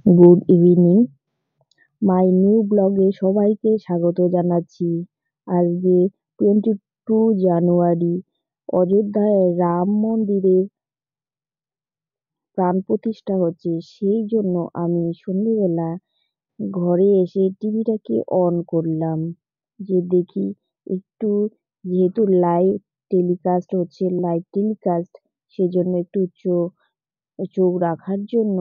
Good evening, my new ব্লগে সবাইকে স্বাগত জানাচ্ছি। আজকে 22 জানুয়ারি অযোধ্যায় রাম মন্দিরের প্রাণ প্রতিষ্ঠা হচ্ছে। সেই জন্য আমি সন্ধ্যেবেলা ঘরে এসে টিভিটাকে অন করলাম, যে দেখি একটু, যেহেতু লাইভ টেলিকাস্ট সেজন্য একটু চোখ রাখার জন্য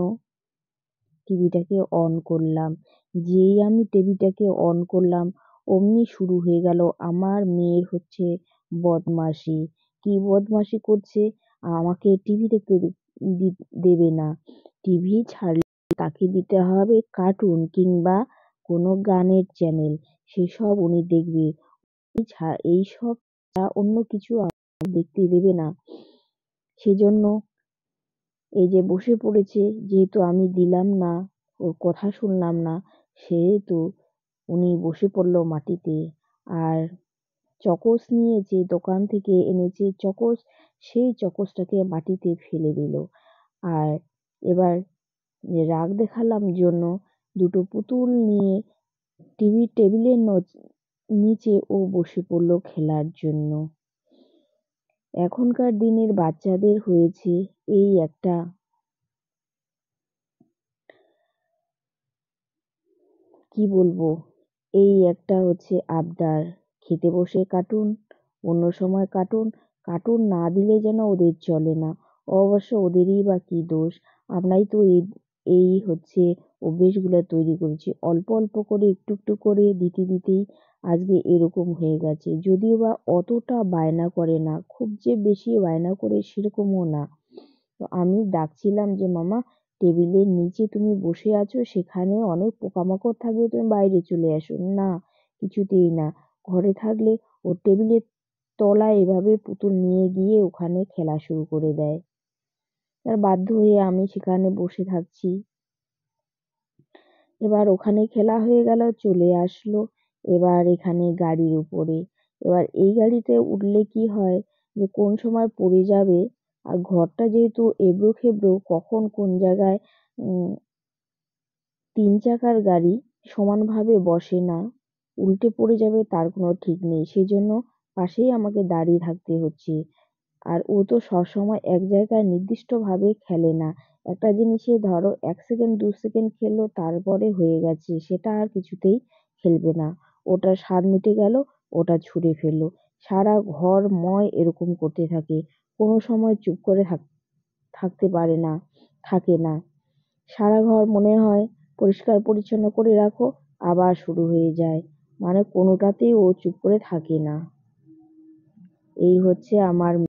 টিভিটাকে অন করলাম। যেই আমি টিভিটাকে অন করলাম অমনি শুরু হয়ে গেল আমার মেয়ের বদমাশি। কি বদমাশি করছে, আমাকে টিভি দেখতে দেবে না। টিভি ছাড়লে তাকে দিতে হবে কার্টুন কিংবা কোনো গানের চ্যানেল, সেসব উনি দেখবে। এইসব অন্য কিছু দেখতে দেবে না। সেজন্য এই যে বসে পড়েছে, যেহেতু আমি দিলাম না, ওর কথা শুনলাম না, সেহেতু উনি বসে পড়লো মাটিতে। আর চকোস নিয়েছে, দোকান থেকে এনেছে চকোস, সেই চকোসটাকে মাটিতে ফেলে দিল। আর এবার রাগ দেখালাম জন্য দুটো পুতুল নিয়ে টিভির টেবিলের নিচে ও বসে পড়লো খেলার জন্য। এখনকার দিনের বাচ্চাদের হয়েছে এই একটা কি বলবো, এই একটা আবদার, খেতে বসে কার্টুন, অন্য সময় কার্টুন না দিলে যেন ওদের চলে না। অবশ্য ওদেরই বা কি দোষ, আমরাই তো এই অভ্যেসগুলো তৈরি করেছি। অল্প অল্প করে একটু একটু করে দিতে দিতেই আজকে এরকম হয়ে গেছে। যদিও বা অতটা বায়না করে না, খুব যে বেশি বায়না করে সেরকমও না। তো আমি ডাকছিলাম যে মামা, টেবিলের নিচে তুমি বসে আছো, সেখানে অনেক পোকামাকড় থাকবে, তুমি বাইরে চলে আসো। না, কিছুতেই না। ঘরে থাকলে ও টেবিলের তলায় এভাবে পুতুল নিয়ে গিয়ে ওখানে খেলা শুরু করে দেয়। আর বাধ্য হয়ে আমি সেখানে বসে থাকছি। এবার ওখানে খেলা হয়ে গেল, চলে আসলো এবার এখানে গাড়ির উপরে। এবার এই গাড়িতে উঠলে কি হয়, যে কোন সময় পড়ে যাবে। আর ঘরটা যেহেতু এবড়ো খেবড়ো, কখন কোন জায়গায় 3 চাকার গাড়ি সমানভাবে বসে না, উল্টে পড়ে যাবে তার কোনো ঠিক নেই। সেজন্য পাশেই আমাকে দাঁড়িয়ে থাকতে হচ্ছে। আর ও তো সবসময় এক জায়গায় নির্দিষ্টভাবে খেলে না। একটা জিনিসে ধরো 1 সেকেন্ড 2 সেকেন্ড খেললো, তারপরে হয়ে গেছে, সেটা আর কিছুতেই খেলবে না। ওটার স্বাদ মিটে গেল, ওটা ছুঁড়ে ফেললো। সারা ঘরময় এরকম করতে থাকে, কোনো সময় চুপ করে থাকতে পারে না, থাকে না। সারা ঘর মনে হয় পরিষ্কার পরিচ্ছন্ন করে রাখো, আবার শুরু হয়ে যায়। মানে কোনোটাতেই ও চুপ করে থাকে না। এই আমার